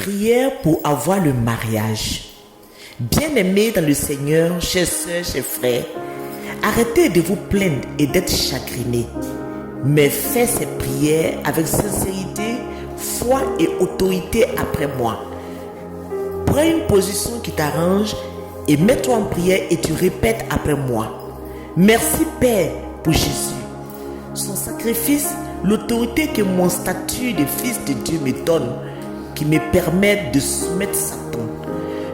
Prière pour avoir le mariage. Bien-aimés dans le Seigneur, chers sœurs, chers frères, arrêtez de vous plaindre et d'être chagrinés, mais faites ces prières avec sincérité, foi et autorité après moi. Prends une position qui t'arrange et mets-toi en prière et tu répètes après moi. Merci Père pour Jésus. Son sacrifice, l'autorité que mon statut de fils de Dieu me donne, qui me permet de soumettre Satan.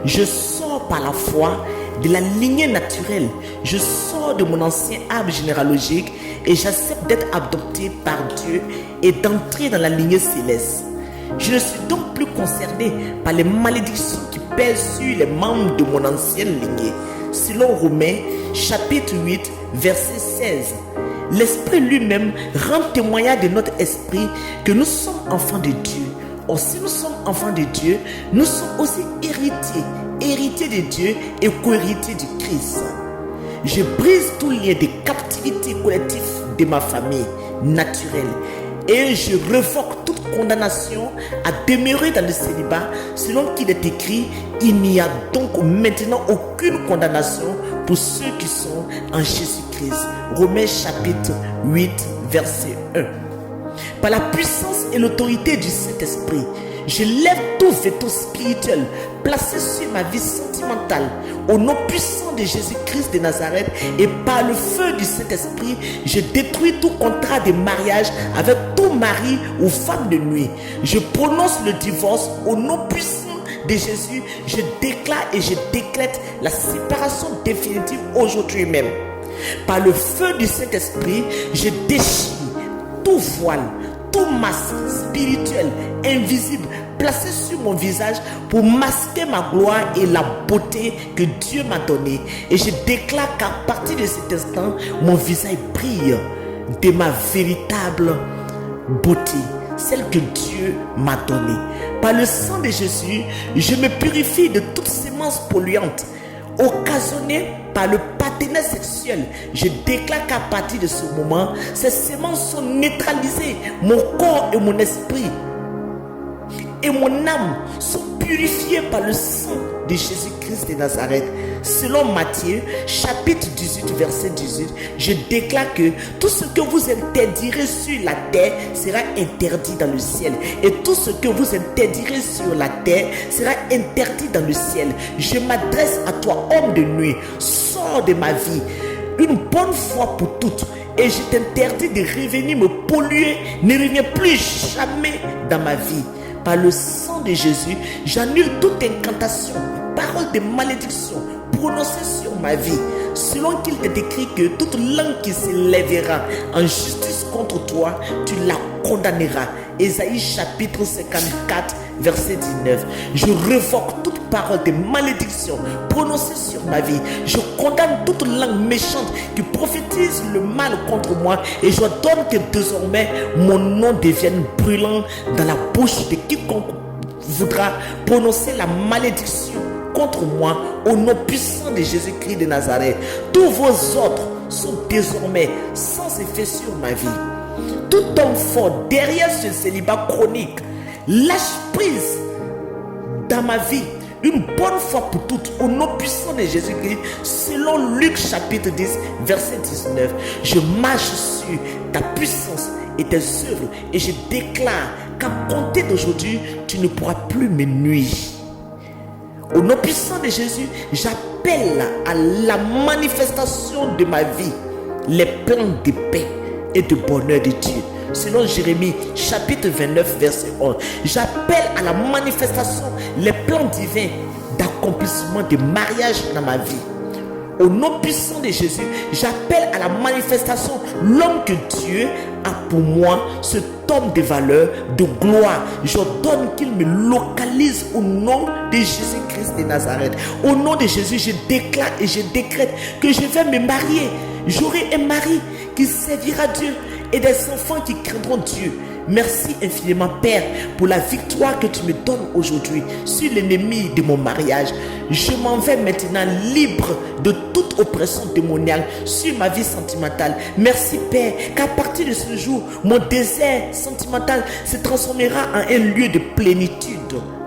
Je sors par la foi de la lignée naturelle. Je sors de mon ancien arbre généalogique et j'accepte d'être adopté par Dieu et d'entrer dans la lignée céleste. Je ne suis donc plus concerné par les malédictions qui pèsent sur les membres de mon ancienne lignée. Selon Romains, chapitre 8, verset 16. L'Esprit lui-même rend témoignage de notre esprit que nous sommes enfants de Dieu. Or, si nous sommes enfants de Dieu, nous sommes aussi héritiers de Dieu et co-héritiers du Christ. Je brise tout lien de captivité collective de ma famille naturelle et je révoque toute condamnation à demeurer dans le célibat, selon qu'il est écrit, il n'y a donc maintenant aucune condamnation pour ceux qui sont en Jésus-Christ. Romains chapitre 8, verset 1. Par la puissance et l'autorité du Saint-Esprit, je lève tout veto spirituel placé sur ma vie sentimentale au nom puissant de Jésus-Christ de Nazareth, et par le feu du Saint-Esprit, je détruis tout contrat de mariage avec tout mari ou femme de nuit. Je prononce le divorce au nom puissant de Jésus. Je déclare et je décrète la séparation définitive aujourd'hui même. Par le feu du Saint-Esprit, je déchire tout voile, tout masque spirituel, invisible, placé sur mon visage pour masquer ma gloire et la beauté que Dieu m'a donnée. Et je déclare qu'à partir de cet instant, mon visage brille de ma véritable beauté, celle que Dieu m'a donnée. Par le sang de Jésus, je me purifie de toute sémence polluante occasionnée par le partenaire sexuel. Je déclare qu'à partir de ce moment, ces sémences sont neutralisées. Mon corps et mon esprit et mon âme sont purifiés par le sang de Jésus-Christ de Nazareth. Selon Matthieu, chapitre 18, verset 18, je déclare que tout ce que vous interdirez sur la terre sera interdit dans le ciel. Et tout ce que vous interdirez sur la terre sera interdit dans le ciel. Je m'adresse à toi, homme de nuit, sors de ma vie une bonne fois pour toutes. Et je t'interdis de revenir me polluer. Ne reviens plus jamais dans ma vie. Par le sang de Jésus, j'annule toute incantation, parole de malédiction prononcée sur ma vie, selon qu'il t'est écrit que toute langue qui s'élèvera en justice contre toi, tu la condamneras. Ésaïe chapitre 54, verset 19. Je révoque toute parole de malédiction prononcée sur ma vie. Je condamne toute langue méchante qui prophétise le mal contre moi, et j'ordonne que désormais mon nom devienne brûlant dans la bouche de quiconque voudra prononcer la malédiction contre moi au nom puissant de Jésus-Christ de Nazareth. Tous vos ordres sont désormais sans effet sur ma vie. Tout homme fort derrière ce célibat chronique lâche prise dans ma vie une bonne fois pour toutes au nom puissant de Jésus-Christ, selon Luc chapitre 10 verset 19. Je marche sur ta puissance et tes œuvres et je déclare qu'à compter d'aujourd'hui tu ne pourras plus me nuire. Au nom puissant de Jésus, j'appelle à la manifestation de ma vie les plans de paix et de bonheur de Dieu. Selon Jérémie chapitre 29 verset 11, j'appelle à la manifestation les plans divins d'accomplissement de mariage dans ma vie. Au nom puissant de Jésus, j'appelle à la manifestation l'homme que Dieu a pour moi, cet homme de valeur, de gloire. J'ordonne qu'il me localise au nom de Jésus-Christ de Nazareth. Au nom de Jésus, je déclare et je décrète que je vais me marier. J'aurai un mari qui servira Dieu et des enfants qui craindront Dieu. Merci infiniment, Père, pour la victoire que tu me donnes aujourd'hui sur l'ennemi de mon mariage. Je m'en vais maintenant libre de toute oppression démoniaque sur ma vie sentimentale. Merci, Père, qu'à partir de ce jour, mon désert sentimental se transformera en un lieu de plénitude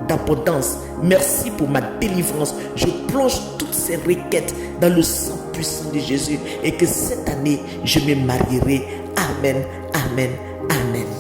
d'abondance. Merci pour ma délivrance. Je plonge toutes ces requêtes dans le sang puissant de Jésus et que cette année, je me marierai. Amen, amen, amen.